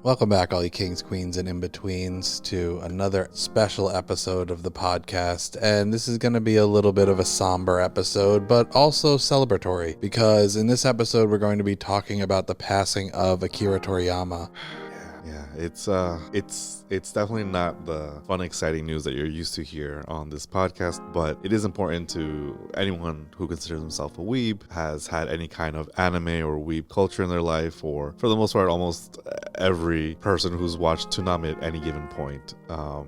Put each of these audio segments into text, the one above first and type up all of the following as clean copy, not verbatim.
Welcome back, all you kings, queens, and in-betweens, to another special episode of the podcast. And this is going to be a little bit of a somber episode, but also celebratory, because in this episode, we're going to be talking about the passing of Akira Toriyama. Yeah, it's definitely not the fun, exciting news that you're used to here on this podcast, but it is important to anyone who considers himself a weeb, has had any kind of anime or weeb culture in their life, or for the most part, almost every person who's watched Toonami at any given point.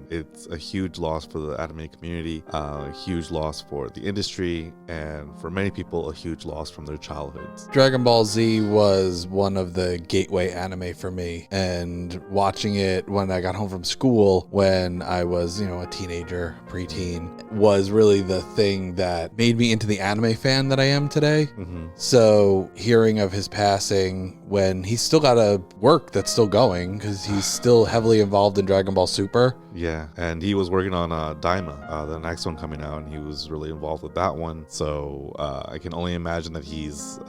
It's a huge loss for the anime community, a huge loss for the industry, and for many people, a huge loss from their childhoods. Dragon Ball Z was one of the gateway anime for me, and watching it when I got home from school when I was, a teenager, preteen, was really the thing that made me into the anime fan that I am today. Mm-hmm. So hearing of his passing when he's still got a work that's still going, because he's still heavily involved in Dragon Ball Super. Yeah, and he was working on Daima, the next one coming out, and he was really involved with that one. So I can only imagine that he's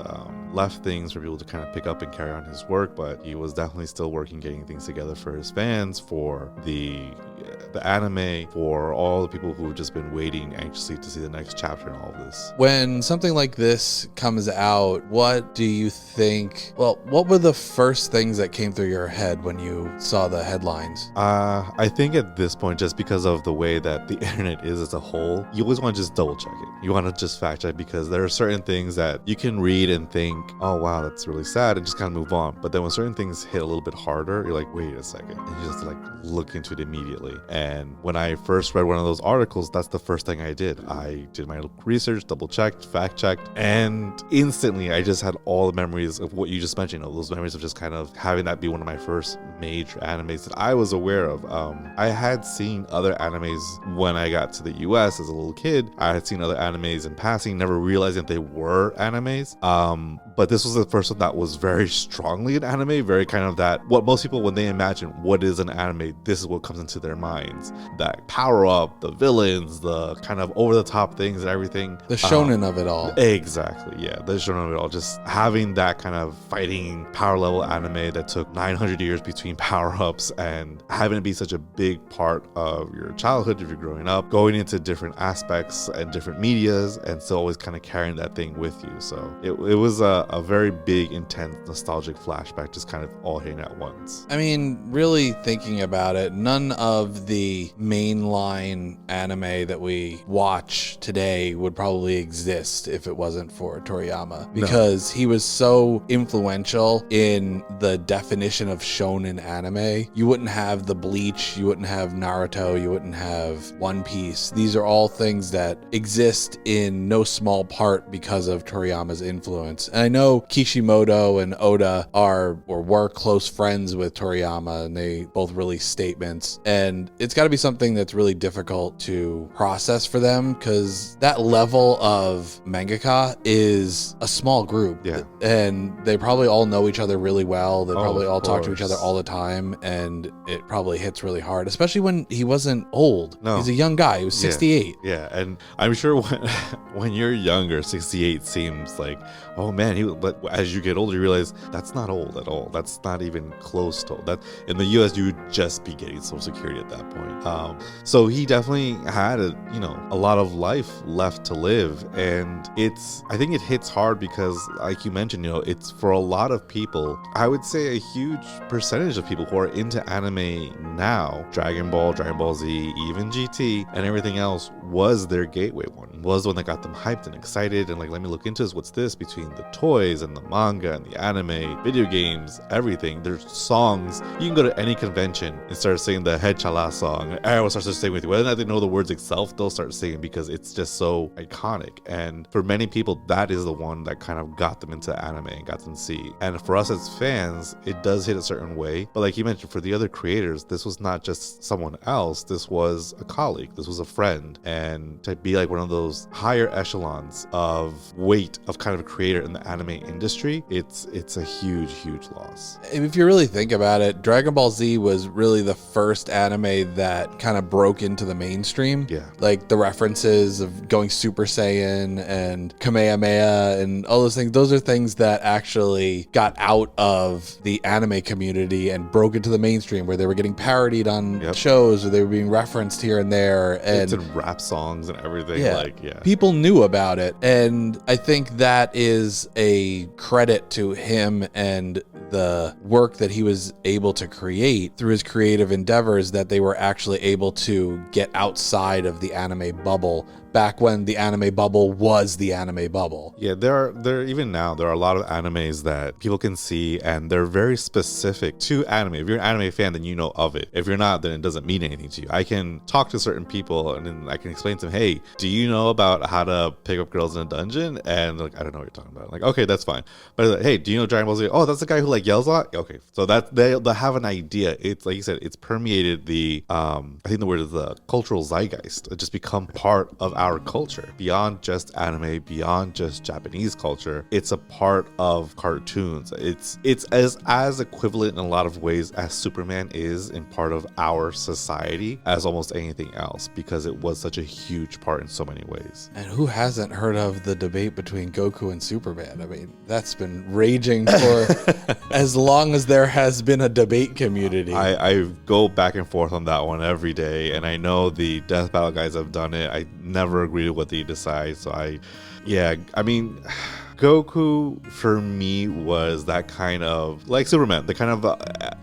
left things for people to kind of pick up and carry on his work, but he was definitely still working, getting things together for his fans, for the anime, for all the people who've just been waiting anxiously to see the next chapter in all of this. When something like this comes out, what do you think? Well, what were the first things that came through your head when you saw the headlines? I think at this point, just because of the way that the internet is as a whole, you always want to just double check it. You want to just fact check, because there are certain things that you can read and think, oh wow, that's really sad, and just kind of move on. But then when certain things hit a little bit harder, you're like, wait a second, and you just look into it immediately. And when I first read one of those articles, that's the first thing I did. I did my research, double checked, fact checked, and instantly I just had all the memories of what you just mentioned, those memories of just kind of having that be one of my first major animes that I was aware of. I had seen other animes when I got to the US as a little kid. I had seen other animes in passing, never realizing that they were animes. But this was the first one that was very strongly an anime, very kind of that, what most people, when they imagine what is an anime, this is what comes into their minds. That power up, the villains, the kind of over the top things and everything. The shonen of it all. Exactly, yeah, the shonen of it all. Just having that kind of fighting power level anime that took 900 years between power ups, and having it be such a big part of your childhood if you're growing up, going into different aspects and different medias, and still always kind of carrying that thing with you. So it was a very big, intense, nostalgic flashback, just kind of all hitting at once. I mean, really thinking about it, none of the mainline anime that we watch today would probably exist if it wasn't for Toriyama, because he was so influential in the definition of shonen anime. You wouldn't have the Bleach, you wouldn't have Naruto, you wouldn't have One Piece. These are all things that exist in no small part because of Toriyama's influence. And I know Kishimoto and Oda were close friends with Toriyama, and they both released statements. And it's got to be something that's really difficult to process for them, because that level of mangaka is a small group. Yeah. And they probably all know each other really well. They probably all talk to each course. other all the time, and it probably hits really hard, especially when he wasn't old. No. He's a young guy. He was 68. Yeah, and I'm sure when you're younger, 68 seems like, oh man, but as you get older, you realize that's not old at all. That's not even close to old. That in the US, you would just be getting Social Security at that point. So he definitely had a lot of life left to live, and I think it hits hard because, like you mentioned, it's for a lot of people. I would say a huge percentage of people who are into anime now, Dragon Ball Z, even GT, and everything else was their gateway one. Was the one that got them hyped and excited and let me look into this. What's this? Between the toys and the manga and the anime, video games, everything. There's songs. You can go to any convention and start singing the Head Chala song, and everyone starts to sing with you. Whether or not they know the words itself, they'll start singing because it's just so iconic. And for many people, that is the one that kind of got them into anime and got them to see. And for us as fans, it does hit a certain way. But like you mentioned, for the other creators, this was not just someone else. This was a colleague. This was a friend. And and to be like one of those higher echelons of weight of kind of a creator in the anime industry, it's a huge loss. If you really think about it, Dragon Ball Z was really the first anime that kind of broke into the mainstream. Yeah. Like the references of going Super Saiyan and Kamehameha and all those things. Those are things that actually got out of the anime community and broke into the mainstream, where they were getting parodied on shows, or they were being referenced here and there. And it's in rap songs and everything. People knew about it. And I think that is a credit to him and the work that he was able to create through his creative endeavors, that they were actually able to get outside of the anime bubble back when the anime bubble was the anime bubble. Yeah, there even now, there are a lot of animes that people can see, and they're very specific to anime. If you're an anime fan, then you know of it. If you're not, then it doesn't mean anything to you. I can talk to certain people, and then I can explain to them, hey, do you know about how to pick up girls in a dungeon? And like, I don't know what you're talking about. Like, okay, that's fine. But like, hey, do you know Dragon Ball Z? Oh, that's the guy who like yells a lot? Okay, so that they'll have an idea. It's like you said, it's permeated the, I think the word is the cultural zeitgeist. It just become part of our culture, beyond just anime, beyond just Japanese culture. It's a part of cartoons. It's as equivalent in a lot of ways as Superman is in part of our society as almost anything else, because it was such a huge part in so many ways. And who hasn't heard of the debate between Goku and Superman? I mean, that's been raging for as long as there has been a debate community. I go back and forth on that one every day, and I know the Death Battle guys have done it. I never agree with what they decide, so I mean, Goku for me was that kind of like Superman, the kind of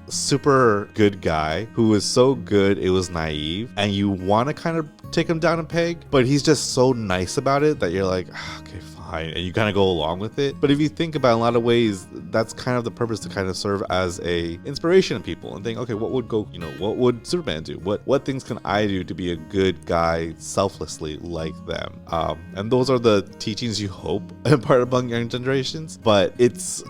super good guy who was so good it was naive, and you want to kind of take him down a peg, but he's just so nice about it that you're like, okay, fine, and you kind of go along with it. But if you think about it, in a lot of ways, that's kind of the purpose, to kind of serve as a inspiration to people and think, okay, what would what would Superman do? What things can I do to be a good guy selflessly like them? And those are the teachings you hope are part of young generations. But it's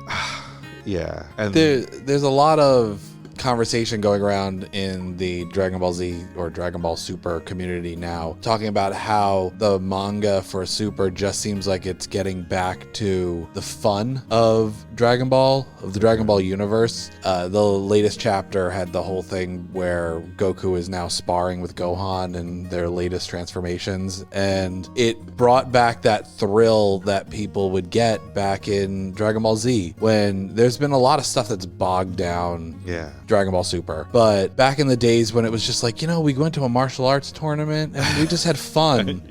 yeah, and there's a lot of conversation going around in the Dragon Ball Z or Dragon Ball Super community now, talking about how the manga for Super just seems like it's getting back to the fun of Dragon Ball, of the Dragon Ball universe. The latest chapter had the whole thing where Goku is now sparring with Gohan and their latest transformations, and it brought back that thrill that people would get back in Dragon Ball Z, when there's been a lot of stuff that's bogged down Dragon Ball Super. But back in the days when it was just like, we went to a martial arts tournament and we just had fun.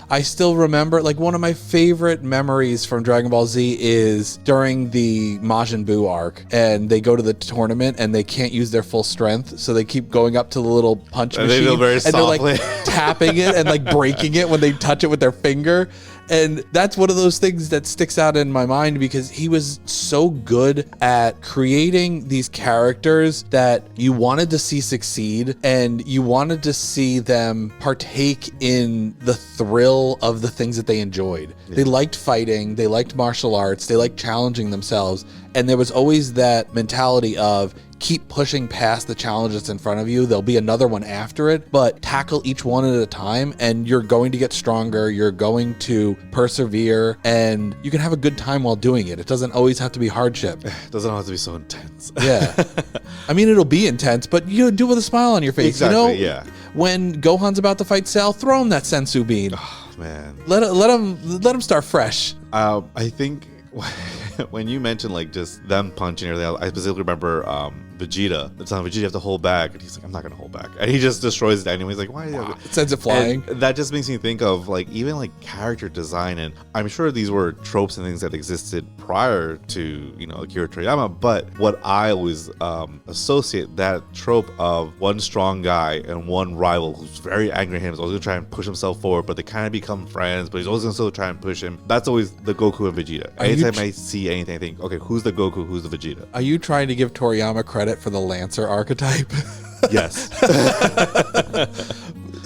I still remember, like, one of my favorite memories from Dragon Ball Z is during the Majin Buu arc, and they go to the tournament and they can't use their full strength, so they keep going up to the little punch machine, they do very softly. They're like tapping it and like breaking it when they touch it with their finger. And that's one of those things that sticks out in my mind, because he was so good at creating these characters that you wanted to see succeed, and you wanted to see them partake in the thrill of the things that they enjoyed. They liked fighting, they liked martial arts, they liked challenging themselves. And there was always that mentality of, keep pushing past the challenge that's in front of you. There'll be another one after it, but tackle each one at a time, and you're going to get stronger. You're going to persevere, and you can have a good time while doing it. It doesn't always have to be hardship. It doesn't have to be so intense. Yeah. I mean, it'll be intense, but you do it with a smile on your face. Exactly, when Gohan's about to fight Cell, throw him that sensu bean. Oh, man. Let him start fresh. I think when you mentioned like just them punching and everything, I specifically remember Vegeta. It's on Vegeta, you have to hold back, and he's like, I'm not gonna hold back, and he just destroys it anyway. He's like, why? It sends it flying. And that just makes me think of like even like character design, and I'm sure these were tropes and things that existed prior to Akira Toriyama, but what I always associate that trope of one strong guy and one rival who's very angry at him, is always gonna try and push himself forward, but they kind of become friends, but he's always gonna still try and push him. That's always the Goku and Vegeta. Anytime I see anything, I think, okay, who's the Goku, who's the Vegeta? Are you trying to give Toriyama credit for the Lancer archetype? Yes.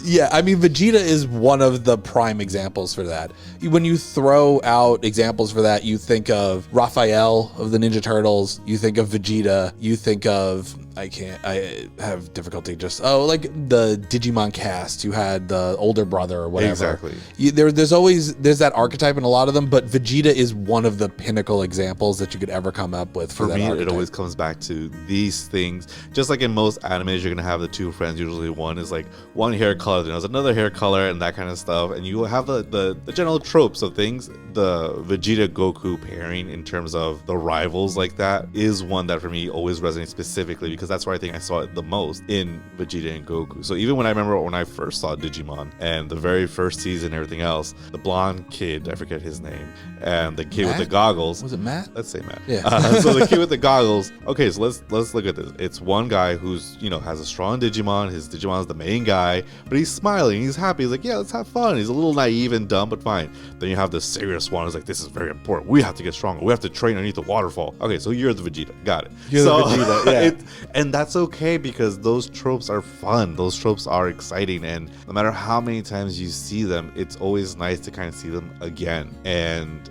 Yeah, I mean, Vegeta is one of the prime examples for that. When you throw out examples for that, you think of Raphael of the Ninja Turtles, you think of Vegeta, you think of I have difficulty just like the Digimon cast. You had the older brother or whatever. Exactly. There's that archetype in a lot of them, but Vegeta is one of the pinnacle examples that you could ever come up with for that me. archetype. It always comes back to these things. Just like in most animes, you're gonna have the two friends. Usually, one is like one hair color, then there's another hair color, and that kind of stuff. And you have the general tropes of things. The Vegeta Goku pairing, in terms of the rivals like that, is one that for me always resonates specifically because that's where I think I saw it the most in Vegeta and Goku. So even when I first saw Digimon and the very first season and everything else, the blonde kid, I forget his name, and the kid with the goggles. Was it Matt? Let's say Matt. Yeah. So the kid with the goggles. Okay, so let's look at this. It's one guy who's, has a strong Digimon. His Digimon is the main guy, but he's smiling. He's happy. He's like, yeah, let's have fun. He's a little naive and dumb, but fine. Then you have the serious one who's like, this is very important. We have to get stronger. We have to train underneath the waterfall. Okay, so you're the Vegeta. Got it. You're the Vegeta, yeah. And that's okay because those tropes are fun. Those tropes are exciting. And no matter how many times you see them, it's always nice to kind of see them again. And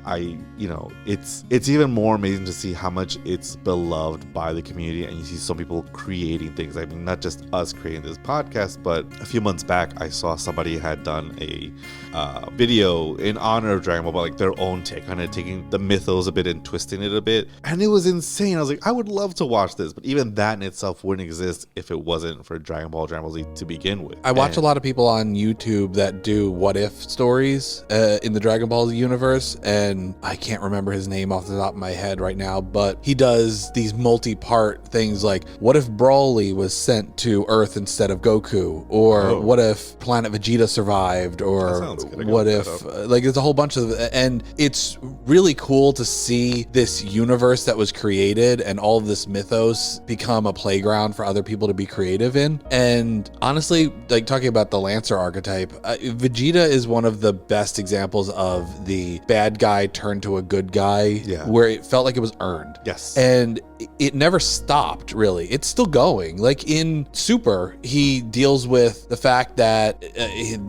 it's even more amazing to see how much it's beloved by the community. And you see some people creating things. I mean, not just us creating this podcast, but a few months back, I saw somebody had done a video in honor of Dragon Ball, but like their own take on it, taking the mythos a bit and twisting it a bit. And it was insane. I was like, I would love to watch this, but even that in itself wouldn't exist if it wasn't for Dragon Ball Z to begin with. I watch a lot of people on YouTube that do what if stories in the Dragon Ball Z universe, and I can't remember his name off the top of my head right now, but he does these multi-part things like, what if Broly was sent to Earth instead of Goku, or what if Planet Vegeta survived, or what if like there's a whole bunch of, and it's really cool to see this universe that was created and all of this mythos become a playground for other people to be creative in. And honestly, like talking about the Lancer archetype, Vegeta is one of the best examples of the bad guy turned to a good guy, where it felt like it was earned. Yes. And it never stopped, really. It's still going. Like in Super, he deals with the fact that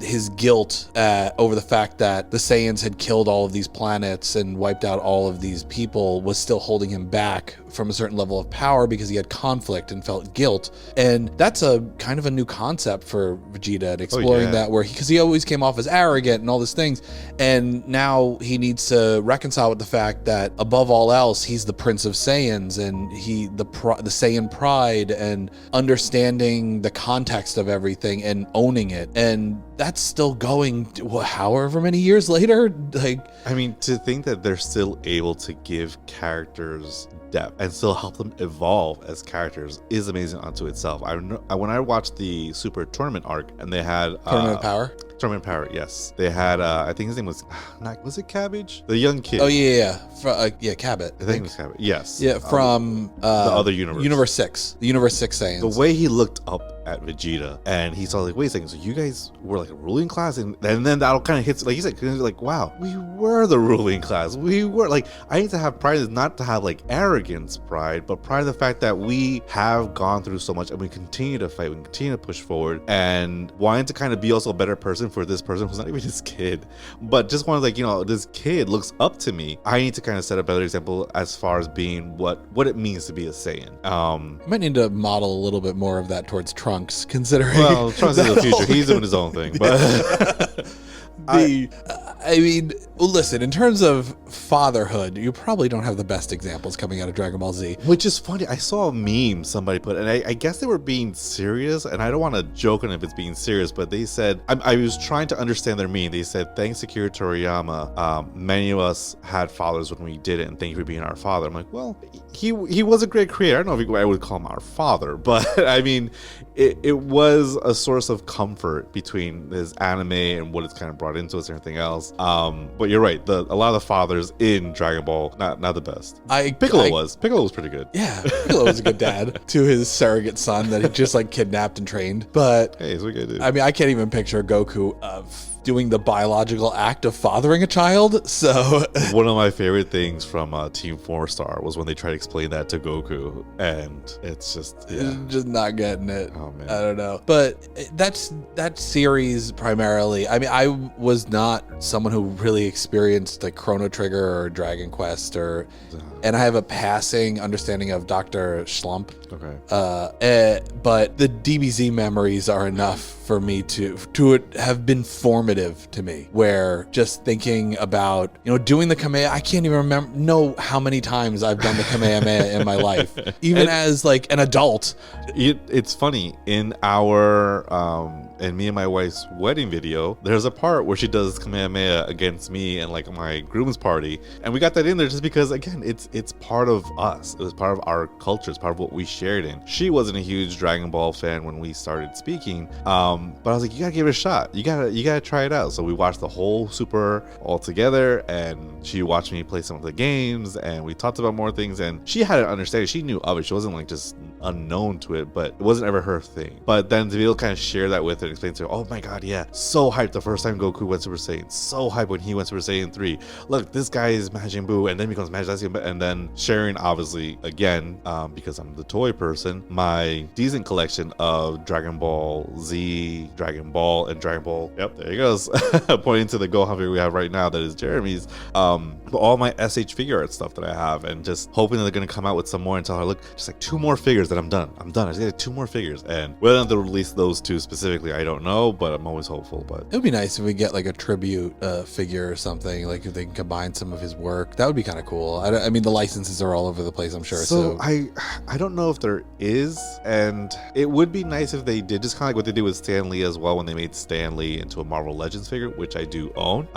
his guilt over the fact that the Saiyans had killed all of these planets and wiped out all of these people was still holding him back from a certain level of power because he had conflict and felt guilt. And that's a kind of a new concept for Vegeta, and exploring that, where because he always came off as arrogant and all these things, and now he needs to reconcile with the fact that above all else, he's the Prince of Saiyans, and the Saiyan pride, and understanding the context of everything and owning it. And that's still going however many years later. Like, I mean, to think that they're still able to give characters depth and still help them evolve as characters is amazing unto itself. When I watched the Super Tournament arc, and they had Tournament Power. Tournament Power, yes. They had, I think his name was it Cabbage? The young kid. Oh, yeah. Cabot. I think it was Cabot, yes. Yeah, from the other universe. Universe 6. The Universe 6 Saiyans. The way he looked up at Vegeta, and he saw like, wait a second, so you guys were like a ruling class? And then that'll kind of hit, like you said, like, wow, we were the ruling class. We were, like, I need to have pride, is not to have like arrogance pride, but pride of the fact that we have gone through so much and we continue to fight, we continue to push forward, and wanting to kind of be also a better person for this person who's not even his kid, but just wanted, like, this kid looks up to me. I need to kind of set a better example as far as being what it means to be a Saiyan. I might need to model a little bit more of that towards Trunks, considering. Well, Trunks is the future. He's doing his own thing, but. I mean, listen, in terms of fatherhood, you probably don't have the best examples coming out of Dragon Ball Z. Which is funny. I saw a meme somebody put, and I guess they were being serious, and I don't want to joke on if it's being serious, but they said, I was trying to understand their meme. They said, thanks to Akira Toriyama, many of us had fathers when we did it, and thank you for being our father. I'm like, well, he was a great creator. I don't know if I would call him our father, but I mean, it was a source of comfort between his anime and what it's kind of brought into us and everything else. But you're right, a lot of the fathers in Dragon Ball, not the best. Piccolo was pretty good. Yeah, Piccolo was a good dad to his surrogate son that he just like kidnapped and trained. But hey, it's what you gotta do. I mean, I can't even picture Goku of doing the biological act of fathering a child. So one of my favorite things from Team 4 Star was when they tried to explain that to Goku, and it's just just not getting it. Oh man, I don't know. But that series primarily. I mean, I was not someone who really experienced like Chrono Trigger or Dragon Quest and I have a passing understanding of Dr. Schlump. Okay. But the DBZ memories are enough for me to have been formative to me, where just thinking about, doing the Kamehameha, I can't even know how many times I've done the Kamehameha in my life, even as like an adult. It's funny, in our in me and my wife's wedding video, there's a part where she does Kamehameha against me and like my groom's party, and we got that in there just because, again, it's part of us. It was part of our culture. It's part of what we shared in. She wasn't a huge Dragon Ball fan when we started speaking, but I was like, you gotta give it a shot. You gotta try it out. So we watched the whole Super all together, and she watched me play some of the games, and we talked about more things, and she had an understanding. She knew of it. She wasn't like just unknown to it, but it wasn't ever her thing. But then to be able to kind of share that with her and explain to her, oh my god, yeah, so hyped the first time Goku went Super Saiyan, so hyped when he went Super Saiyan 3. Look, this guy is Majin Buu, and then becomes Majin Zaiyan, and then sharing, obviously, again, because I'm the toy person, my decent collection of Dragon Ball Z, Dragon Ball, and Dragon Ball. Yep, there he goes, pointing to the Gohan figure we have right now that is Jeremy's. All my SH figure art stuff that I have, and just hoping that they're gonna come out with some more and tell her, look, just like 2 more figures that I'm done. I just got 2 more figures, and whether or not they'll release those 2 specifically, I don't know, but I'm always hopeful. But it would be nice if we get like a tribute figure or something, like if they can combine some of his work. That would be kind of cool. I mean, the licenses are all over the place, I'm sure. So I don't know if there is, and it would be nice if they did, just kind of like what they did with Stan Lee as well when they made Stan Lee into a Marvel Legends figure, which I do own.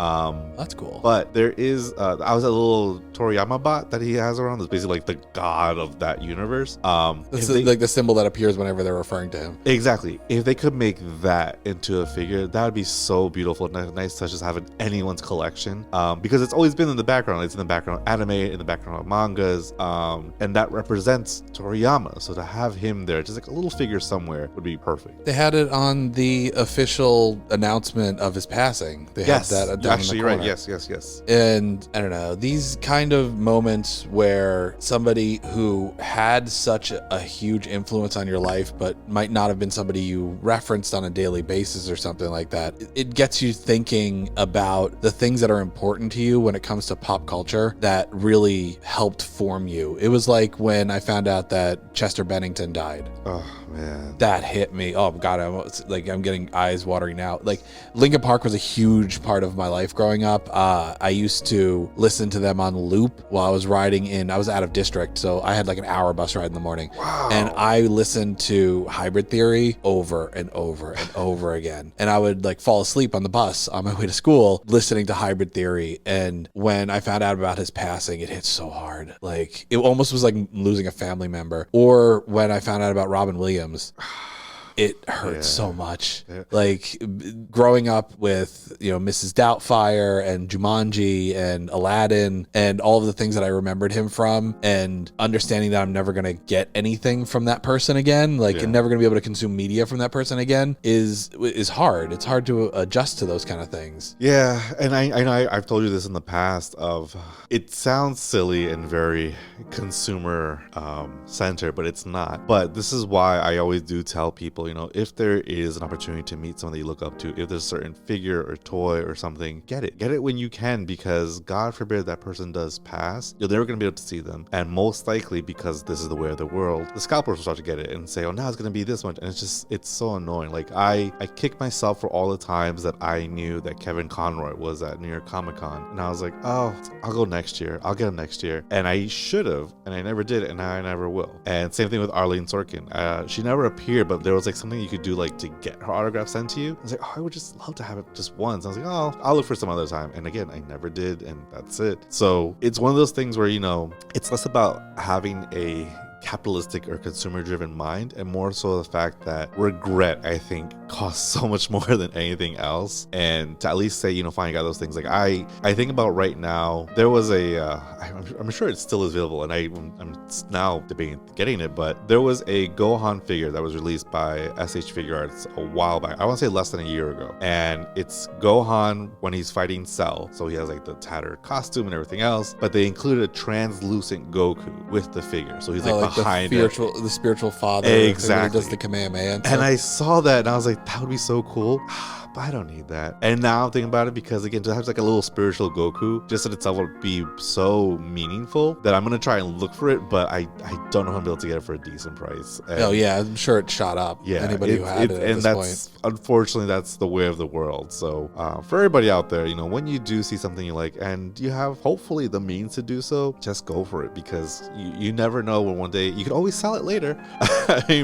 That's cool. But there is, I was a little Toriyama bot that he has around. That's basically like the god of that universe. That's like the symbol that appears whenever they're referring to him. Exactly. If they could make that into a figure, that would be so beautiful. Nice touch, just having anyone's collection, because it's always been in the background. It's in the background of anime, in the background of mangas, and that represents Toriyama. So to have him there, just like a little figure somewhere, would be perfect. They had it on the official announcement of his passing. They had that down actually, in the corner. Right. Yes. And I don't know, these kind of moments where somebody who had such a huge influence on your life, but might not have been somebody you referenced on a daily basis or something like that, it gets you thinking about the things that are important to you when it comes to pop culture that really helped form you. It was like when I found out that Chester Bennington died. Oh man, that hit me. Oh god, I'm getting eyes watering now. Like, Linkin Park was a huge part of my life growing up. I used to listen to them on loop while I was riding I was out of district, so I had like an hour bus ride in the morning. Wow. And I listened to Hybrid Theory over and over and over again. And I would like fall asleep on the bus on my way to school listening to Hybrid Theory. And when I found out about his passing, it hit so hard. Like, it almost was like losing a family member. Or when I found out about Robin Williams, it hurt so much. Yeah. Like, growing up with, Mrs. Doubtfire and Jumanji and Aladdin and all of the things that I remembered him from, and understanding that I'm never going to get anything from that person again, I'm never going to be able to consume media from that person again, is hard. It's hard to adjust to those kind of things. Yeah, and I know I've told you this in the past, it sounds silly and very consumer centered, but it's not. But this is why I always do tell people, if there is an opportunity to meet someone that you look up to, if there's a certain figure or toy or something, get it when you can, because God forbid that person does pass, you're never going to be able to see them. And most likely, because this is the way of the world, the scalpers will start to get it and say, oh, now it's going to be this much. And it's so annoying. Like, I kick myself for all the times that I knew that Kevin Conroy was at New York Comic Con, and I was like, oh, I'll go next year, I'll get him next year. And I should have, and I never did, and now I never will. And same thing with Arlene Sorkin. She never appeared, but there was like something you could do, like, to get her autograph sent to you. I was like, oh, I would just love to have it just once. I was like, oh, I'll look for some other time. And again, I never did, and that's it. So it's one of those things where, it's less about having a capitalistic or consumer driven mind, and more so the fact that regret, I think, costs so much more than anything else. And to at least say, you know, fine, you got those things. Like I think about right now, there was I'm sure it still is available, and I'm now debating getting it, but there was a Gohan figure that was released by SH Figure Arts a while back. I want to say less than a year ago. And it's Gohan when he's fighting Cell. So he has like the tattered costume and everything else, but they included a translucent Goku with the figure. So he's like behind the spiritual father. Exactly. Does the Kamehameha. And I saw that and I was like, that would be so cool. But I don't need that. And now I'm thinking about it because, again, to have like a little spiritual Goku just in itself would be so meaningful that I'm going to try and look for it, but I don't know how I'm able to get it for a decent price. And oh, yeah. I'm sure it shot up. Yeah. Anybody who had it at this point. Unfortunately, that's the way of the world. So for everybody out there, you know, when you do see something you like and you have hopefully the means to do so, just go for it, because you never know when one day you could always sell it later.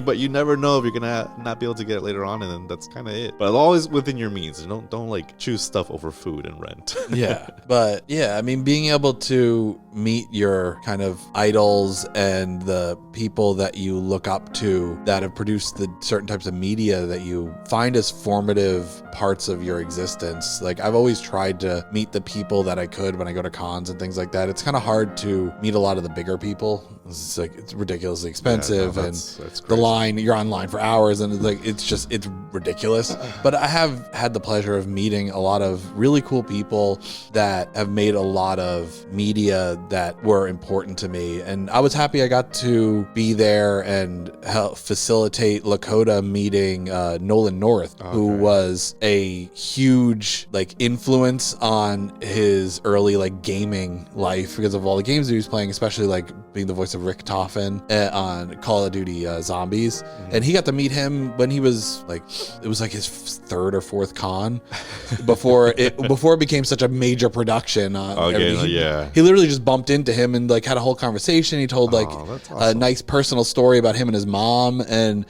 But you never know if you're going to not be able to get it later on, and then that's kind of it. But always within your means. Don't like choose stuff over food and rent. Yeah. But yeah, I mean, being able to meet your kind of idols and the people that you look up to that have produced the certain types of media that you find as formative parts of your existence. Like, I've always tried to meet the people that I could when I go to cons and things like that. It's kind of hard to meet a lot of the bigger people. It's like, it's ridiculously expensive, that's the line, you're online for hours, and it's ridiculous. But I have had the pleasure of meeting a lot of really cool people that have made a lot of media that were important to me. And I was happy I got to be there and help facilitate Lakota meeting Nolan North, who was a huge like influence on his early like gaming life because of all the games he was playing, especially like being the voice of Rick Toffin on Call of Duty Zombies. And he got to meet him when he was like, it was like his third or fourth con before it became such a major production. He literally just bumped into him and like had a whole conversation. He told like a nice personal story about him and his mom, and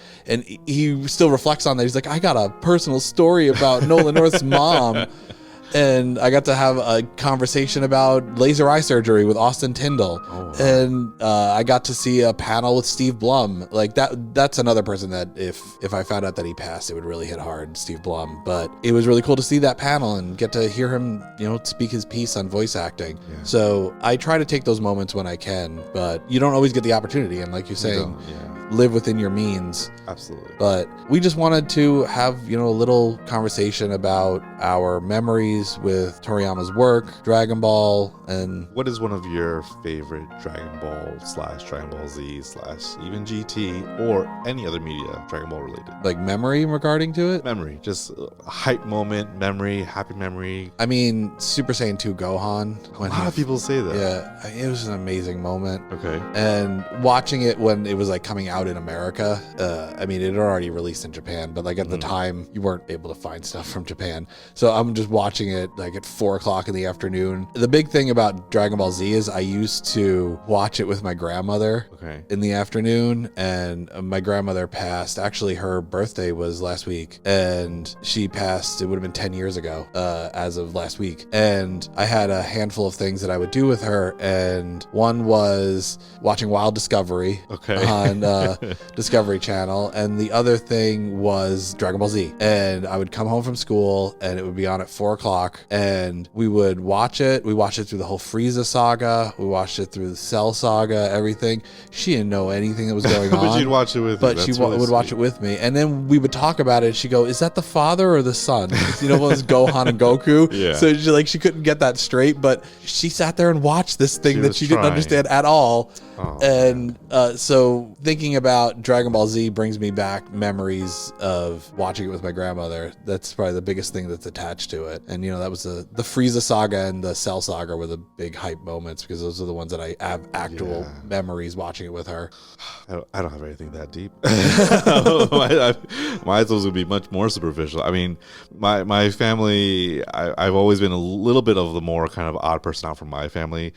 he still reflects on that. He's like, I got a personal story about Nolan North's mom. And I got to have a conversation about laser eye surgery with Austin Tyndall. And I got to see a panel with Steve Blum. Like that's another person that if I found out that he passed, it would really hit hard, Steve Blum. But it was really cool to see that panel and get to hear him, you know, speak his piece on voice acting. Yeah. So I try to take those moments when I can, but you don't always get the opportunity. And like you're saying, live within your means. Absolutely. But we just wanted to have, you know, a little conversation about our memories with Toriyama's work, Dragon Ball, and... What is one of your favorite Dragon Ball / Dragon Ball Z / even GT or any other media Dragon Ball related? Like memory regarding to it? Memory. Just a hype moment, memory, happy memory. I mean, Super Saiyan 2 Gohan. A lot of people say that. Yeah, it was an amazing moment. Okay. And watching it when it was like coming out in America, I mean, it had already released in Japan, but like at the time, you weren't able to find stuff from Japan. So I'm just watching it like at 4 o'clock in the afternoon. The big thing about Dragon Ball Z is I used to watch it with my grandmother in the afternoon, and my grandmother passed. Actually, her birthday was last week, and she passed, it would have been 10 years ago as of last week. And I had a handful of things that I would do with her, and one was watching Wild Discovery on Discovery Channel, and the other thing was Dragon Ball Z. And I would come home from school, and it would be on at 4 o'clock, and we would watch it. We watched it through the whole Frieza saga. We watched it through the Cell saga, everything. She didn't know anything that was going on. But she'd watch it with me. But she would watch it with me. And then we would talk about it. She'd go, is that the father or the son? You know, it was Gohan and Goku. Yeah. So she couldn't get that straight, but she sat there and watched this thing that she didn't understand at all. And so thinking about Dragon Ball Z brings me back memories of watching it with my grandmother. That's probably the biggest thing that's attached to it. And, you know, that was the Frieza saga and the Cell saga were the big hype moments, because those are the ones that I have actual memories watching it with her. I don't have anything that deep. My thoughts would be much more superficial. I mean, my family, I've always been a little bit of the more kind of odd person out from my family.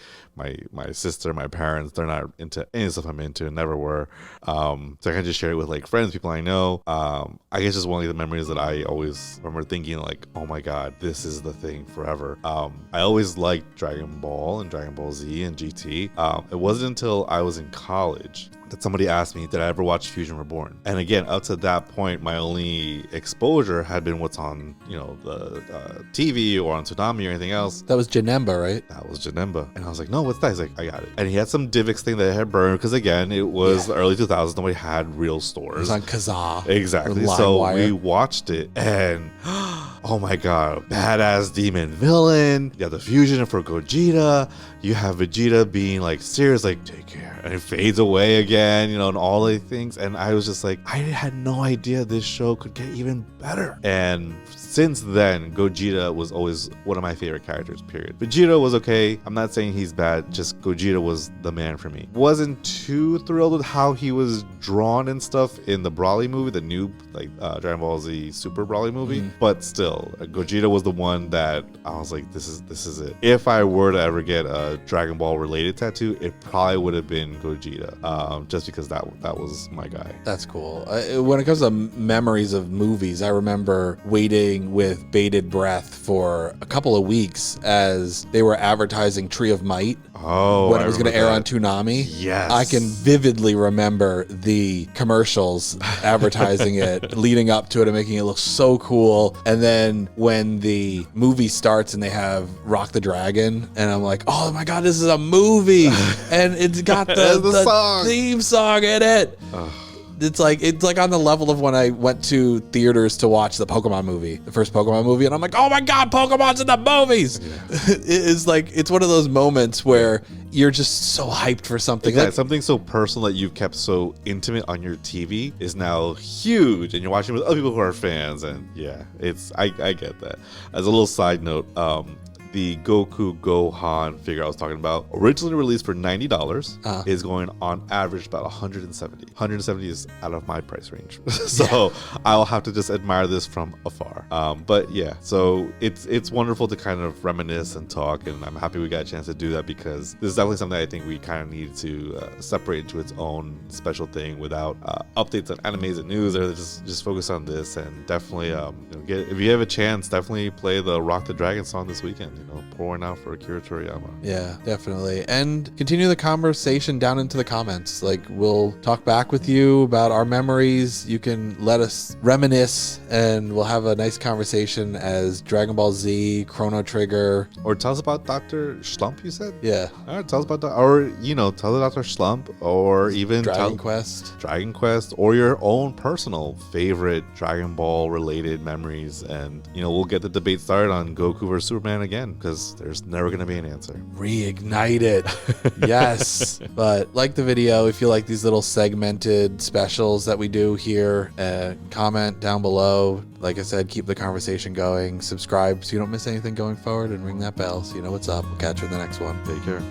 My sister, my parents, they're not into any stuff I'm into and never were. So I can just share it with like friends, people I know. I guess just one of the memories that I always remember thinking like, oh my God, this is the thing forever. I always liked Dragon Ball and Dragon Ball Z and GT. It wasn't until I was in college that somebody asked me, did I ever watch Fusion Reborn? And again, up to that point, my only exposure had been what's on, the TV or on Toonami or anything else. That was Janemba, right? That was Janemba. And I was like, no, what's that? He's like, I got it. And he had some Divx thing that had burned because, again, it was the early 2000s. Nobody had real stores. It was on Kazaa. Exactly. So we watched it and oh my god, badass demon villain. You have the fusion for Gogeta. You have Vegeta being like serious, like take care, and it fades away again, and all the things. And I was just like, I had no idea this show could get even better. And since then, Gogeta was always one of my favorite characters, period. Vegeta was okay. I'm not saying he's bad, just Gogeta was the man for me. Wasn't too thrilled with how he was drawn and stuff in the Broly movie, the new Dragon Ball Z Super Broly movie. But still, Gogeta was the one that I was like, this is it. If I were to ever get a Dragon Ball related tattoo, it probably would have been Gogeta, just because that was my guy. That's cool. When it comes to memories of movies, I remember waiting with bated breath for a couple of weeks as they were advertising Tree of Might. Oh, when it was going to air on Toonami. Yes. I can vividly remember the commercials advertising it, leading up to it and making it look so cool. And then when the movie starts and they have Rock the Dragon, and I'm like, oh my God, this is a movie. And it's got the theme song in it. It's like on the level of when I went to theaters to watch the Pokemon movie, the first Pokemon movie, and I'm like, oh my God, Pokemon's in the movies. Yeah. It's one of those moments where you're just so hyped for something. Exactly. Something so personal that you've kept so intimate on your TV is now huge, and you're watching with other people who are fans. And yeah, I get that. As a little side note, the Goku Gohan figure I was talking about, originally released for $90, is going on average about 170. 170 is out of my price range. So I'll have to just admire this from afar. But yeah, so it's wonderful to kind of reminisce and talk, and I'm happy we got a chance to do that because this is definitely something I think we kind of need to separate into its own special thing without updates on animes and news, or just focus on this. And definitely, if you have a chance, definitely play the Rock the Dragon song this weekend. Pour one out for Akira Toriyama. Yeah, definitely. And continue the conversation down into the comments. We'll talk back with you about our memories. You can let us reminisce, and we'll have a nice conversation as Dragon Ball Z, Chrono Trigger. Or tell us about Dr. Schlump, you said? Yeah. All right, tell us about that. Or, tell us Dr. Schlump, or even Dragon Quest, or your own personal favorite Dragon Ball related memories. And, we'll get the debate started on Goku versus Superman again, because there's never going to be an answer. Reignite it. Yes. But like the video, if you like these little segmented specials that we do here, comment down below. Like I said, keep the conversation going. Subscribe so you don't miss anything going forward, and ring that bell so you know what's up. We'll catch you in the next one. Take care.